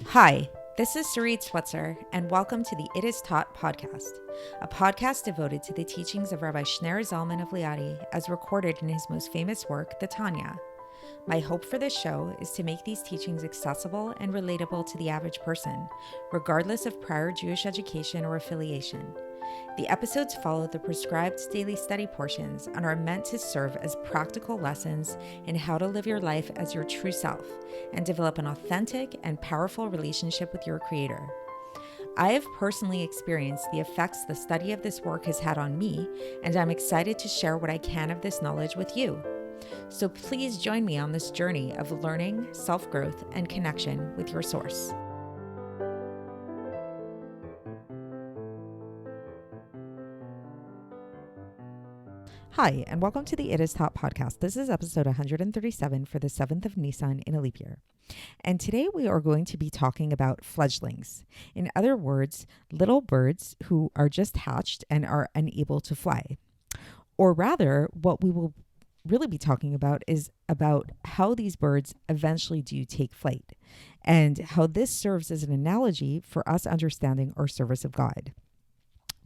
Hi, this is Sarit Switzer, and welcome to the It Is Taught podcast, a podcast devoted to the teachings of Rabbi Shneur Zalman of Liadi as recorded in his most famous work, the Tanya. My hope for this show is to make these teachings accessible and relatable to the average person, regardless of prior Jewish education or affiliation. The episodes follow the prescribed daily study portions and are meant to serve as practical lessons in how to live your life as your true self and develop an authentic and powerful relationship with your Creator. I have personally experienced the effects the study of this work has had on me, and I'm excited to share what I can of this knowledge with you. So please join me on this journey of learning, self-growth, and connection with your source. Hi, and welcome to the It Is Taught podcast. This is episode 137 for the 7th of Nissan in a leap year. And today we are going to be talking about fledglings. In other words, little birds who are just hatched and are unable to fly. Or rather, what we will really be talking about is about how these birds eventually do take flight and how this serves as an analogy for us understanding our service of God.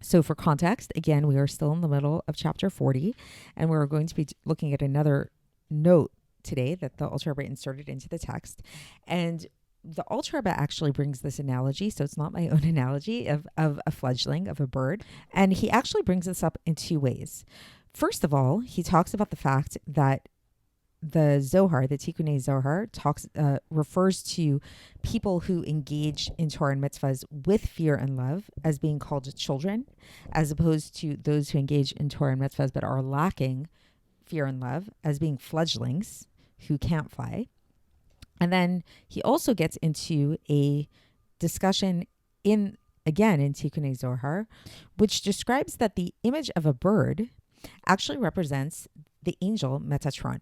So for context, again, we are still in the middle of chapter 40, and we're going to be looking at another note today that the Alter Rebbe inserted into the text. And the Alter Rebbe actually brings this analogy, so it's not my own analogy, of a fledgling, of a bird. And he actually brings this up in two ways. First of all, he talks about the fact that the Zohar, the Tikkunei Zohar, refers to people who engage in Torah and mitzvahs with fear and love as being called children, as opposed to those who engage in Torah and mitzvahs but are lacking fear and love as being fledglings who can't fly. And then he also gets into a discussion in Tikkunei Zohar, which describes that the image of a bird actually represents the angel Metatron.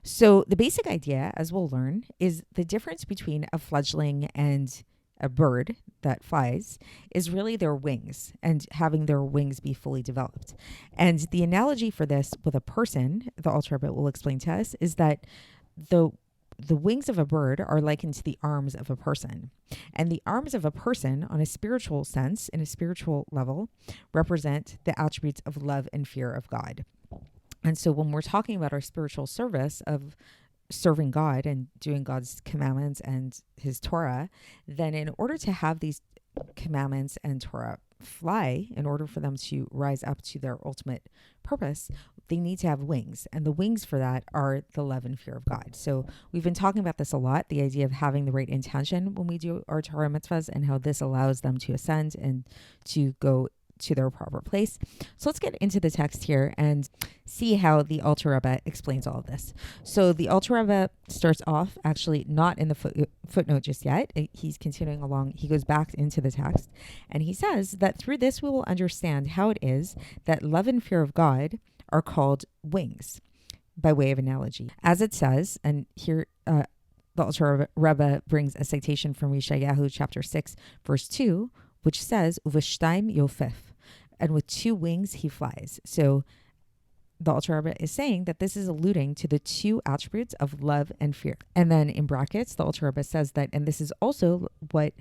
So the basic idea, as we'll learn, is the difference between a fledgling and a bird that flies is really their wings and having their wings be fully developed. And the analogy for this with a person, the Alter Rebbe will explain to us, is that the wings of a bird are likened to the arms of a person. And the arms of a person, on a spiritual sense, in a spiritual level, represent the attributes of love and fear of God. And so when we're talking about our spiritual service of serving God and doing God's commandments and his Torah, then in order to have these commandments and Torah fly, in order for them to rise up to their ultimate purpose, they need to have wings. And the wings for that are the love and fear of God. So we've been talking about this a lot, the idea of having the right intention when we do our Torah mitzvahs and how this allows them to ascend and to go to their proper place. So let's get into the text here and see how the Alter Rebbe explains all of this. So the Alter Rebbe starts off actually not in the footnote just yet. He's continuing along. He goes back into the text and he says that through this we will understand how it is that love and fear of God are called wings by way of analogy. As it says, and here the Alter Rebbe brings a citation from Yeshayahu chapter 6 verse 2, which says, Uveshtaim yofef, and with two wings he flies. So the Alter Rebbe is saying that this is alluding to the two attributes of love and fear. And then in brackets, the Alter Rebbe says that, and this is also what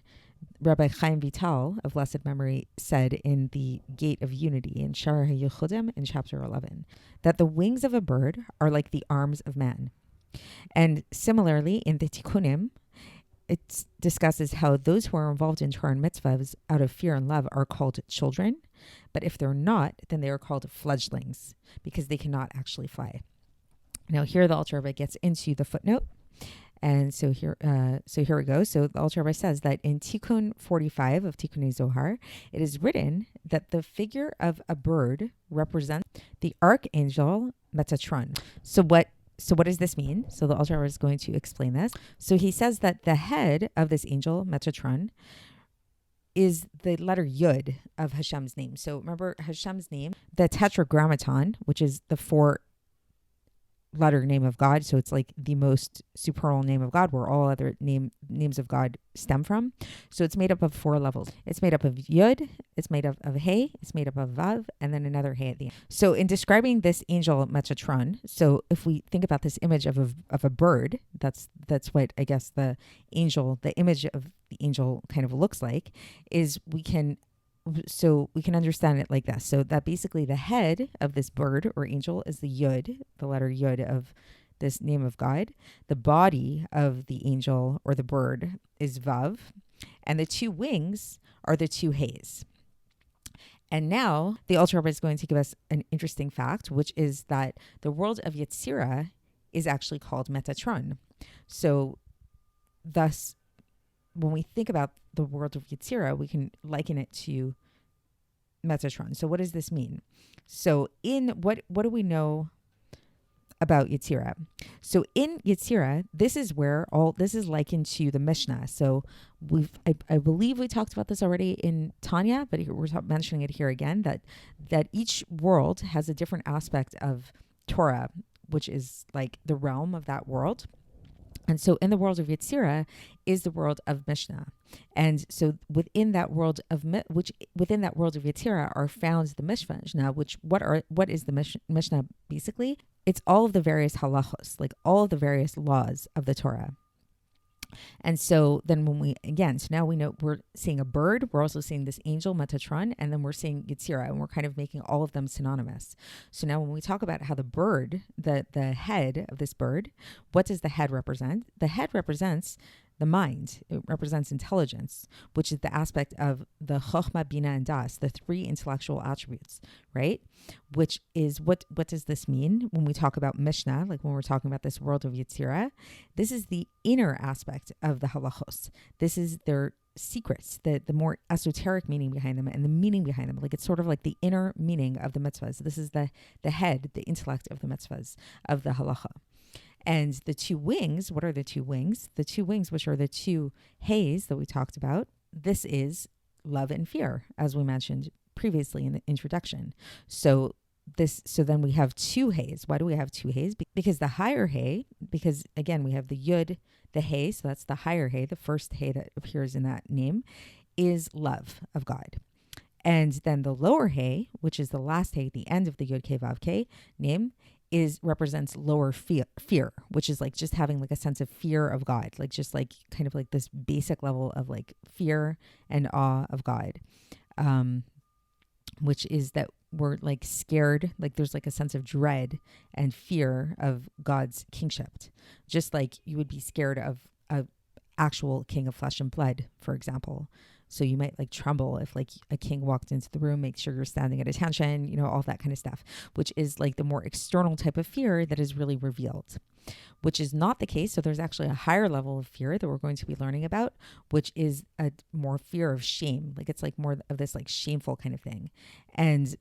Rabbi Chaim Vital of blessed memory said in the Gate of Unity in Shara HaYechudim in chapter 11, that the wings of a bird are like the arms of man. And similarly in the Tikkunim, it discusses how those who are involved in Torah and mitzvahs out of fear and love are called children, but if they're not, then they are called fledglings because they cannot actually fly. Now here the Alter Rebbe gets into the footnote, and so here we go. So the Alter Rebbe says that in Tikkun 45 of Tikkunei Zohar, it is written that the figure of a bird represents the archangel Metatron. So what does this mean? So the Alter Rebbe is going to explain this. So he says that the head of this angel, Metatron, is the letter Yud of Hashem's name. So remember Hashem's name, the tetragrammaton, which is the four letter name of God. So it's like the most supernal name of God, where all other names of God stem from. So it's made up of 4 levels. It's made up of Yud, it's made up of Hey, it's made up of Vav, and then another Hey at the end. So in describing this angel Metatron, so if we think about this image of a bird, that's what I guess the image of the angel kind of looks like, is we can understand it like this. So that basically the head of this bird or angel is the Yud, the letter Yud of this name of God. The body of the angel or the bird is Vav, and the 2 wings are the 2 Heys. And now the Alter Rebbe is going to give us an interesting fact, which is that the world of Yetzirah is actually called Metatron. So thus, when we think about the world of Yetzirah, we can liken it to Metatron. So what does this mean? So in what do we know about Yetzirah? So in Yetzirah, this is where all this is likened to the Mishnah. So I believe we talked about this already in Tanya, but we're mentioning it here again, that each world has a different aspect of Torah, which is like the realm of that world. And so in the world of Yetzirah is the world of Mishnah. And so within that world of Yetzirah are found the Mishnah, which what is the Mishnah basically? It's all of the various halachos, like all of the various laws of the Torah. And so then so now we know we're seeing a bird, we're also seeing this angel Metatron, and then we're seeing Yetzirah, and we're kind of making all of them synonymous. So now when we talk about how the bird, the head of this bird, what does the head represent? The head represents the mind. It represents intelligence, which is the aspect of the Chokhmah, Bina, and Das, the 3 intellectual attributes, right? Which is, what does this mean when we talk about Mishnah, like when we're talking about this world of Yetzirah? This is the inner aspect of the halachos. This is their secrets, the more esoteric meaning behind them and the meaning behind them. Like it's sort of like the inner meaning of the mitzvahs. This is the head, the intellect of the mitzvahs, of the halacha. And the 2 wings, what are the 2 wings? The 2 wings, which are the 2 Heys that we talked about, this is love and fear, as we mentioned previously in the introduction. So then we have 2 Heys. Why do we have 2 Heys? Because the higher Hey, because again, we have the Yud, the Hey, so that's the higher Hey, the first Hey that appears in that name, is love of God. And then the lower Hey, which is the last Hey at the end of the Yud Kei Vav Kei name, represents lower fear, which is like just having like a sense of fear of God, like just like kind of like this basic level of like fear and awe of God, which is that we're like scared, like there's like a sense of dread and fear of God's kingship, just like you would be scared of an actual king of flesh and blood, for example. So you might like tremble if like a king walked into the room, make sure you're standing at attention, all that kind of stuff, which is like the more external type of fear that is really revealed, which is not the case. So there's actually a higher level of fear that we're going to be learning about, which is a more fear of shame. Like it's like more of this like shameful kind of thing. And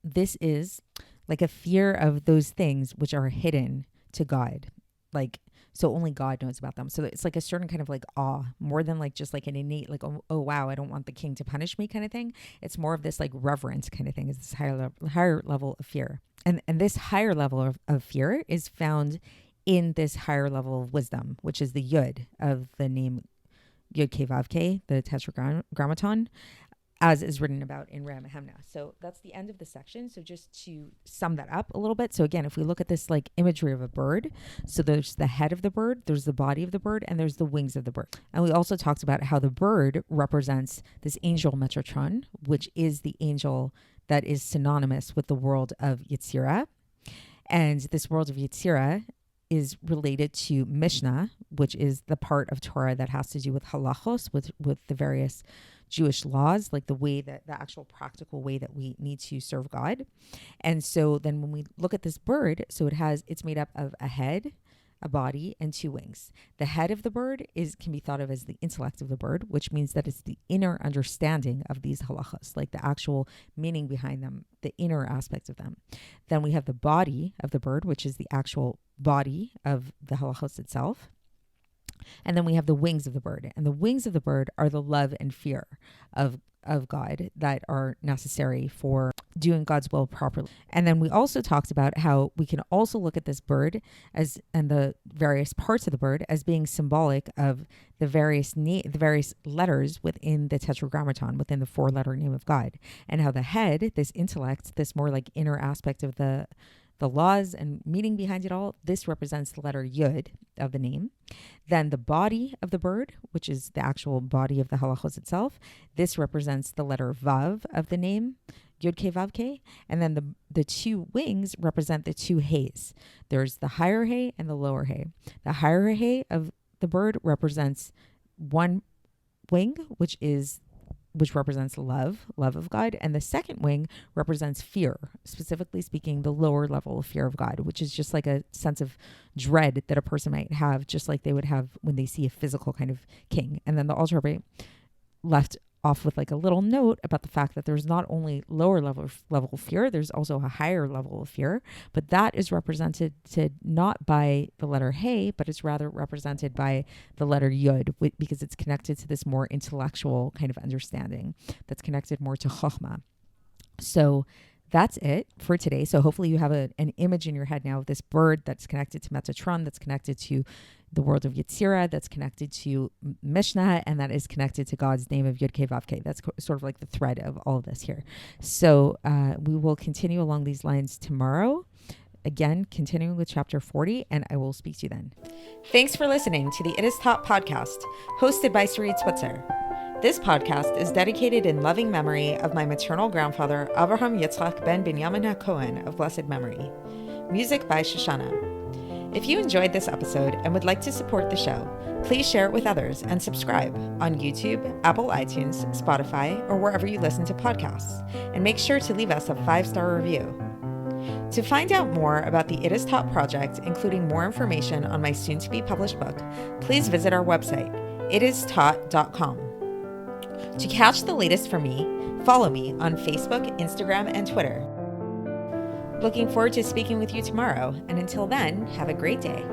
this is like a fear of those things which are hidden to God. Like, so only God knows about them. So it's like a certain kind of like awe, more than like just like an innate, like, oh wow, I don't want the king to punish me kind of thing. It's more of this like reverence kind of thing. It's this higher level of fear. And this higher level of fear is found in this higher level of wisdom, which is the Yud of the name Yud Kei Vav Kei, the Tetragrammaton, as is written about in Ramahemna. So that's the end of the section. So just to sum that up a little bit. So again, if we look at this like imagery of a bird, so there's the head of the bird, there's the body of the bird, and there's the wings of the bird. And we also talked about how the bird represents this angel Metatron, which is the angel that is synonymous with the world of Yetzirah. And this world of Yetzirah is related to Mishnah, which is the part of Torah that has to do with halachos, with the various Jewish laws, like the way that the actual practical way that we need to serve God. And so then when we look at this bird, so it's made up of a head, a body, and 2 wings. The head of the bird can be thought of as the intellect of the bird, which means that it's the inner understanding of these halachas, like the actual meaning behind them, the inner aspect of them. Then we have the body of the bird, which is the actual body of the halachos itself. And then we have the wings of the bird. And the wings of the bird are the love and fear of God that are necessary for doing God's will properly. And then we also talked about how we can also look at this bird as, and the various parts of the bird, as being symbolic of the various letters within the Tetragrammaton, within the 4-letter name of God, and how the head, this intellect, this more like inner aspect of the laws and meaning behind it all, this represents the letter Yud of the name. Then the body of the bird, which is the actual body of the halachos itself, this represents the letter Vav of the name, Yud Ke Vav Ke. And then the 2 wings represent the 2 hays. There's the higher hay and the lower hay. The higher hay of the bird represents one wing, which represents love of God. And the second wing represents fear, specifically speaking, the lower level of fear of God, which is just like a sense of dread that a person might have, just like they would have when they see a physical kind of king. And then the altar rabbi left off with like a little note about the fact that there's not only lower level of fear, there's also a higher level of fear, but that is represented not by the letter Hey, but it's rather represented by the letter Yud, because it's connected to this more intellectual kind of understanding that's connected more to Chokhmah. So that's it for today. So hopefully you have an image in your head now of this bird that's connected to Metatron, that's connected to the world of Yetzirah, that's connected to Mishnah, and that is connected to God's name of Yud Ke Vav Ke. That's sort of like the thread of all of this here. So we will continue along these lines tomorrow. Again, continuing with chapter 40, and I will speak to you then. Thanks for listening to the It Is Taught podcast, hosted by Sarit Switzer. This podcast is dedicated in loving memory of my maternal grandfather, Avraham Yitzchak ben Binyamin HaKohen of blessed memory. Music by Shoshana. If you enjoyed this episode and would like to support the show, please share it with others and subscribe on YouTube, Apple iTunes, Spotify, or wherever you listen to podcasts. And make sure to leave us a 5-star review. To find out more about the It Is Taught project, including more information on my soon-to-be published book, please visit our website, itistaught.com. To catch the latest from me, follow me on Facebook, Instagram, and Twitter. Looking forward to speaking with you tomorrow, and until then, have a great day.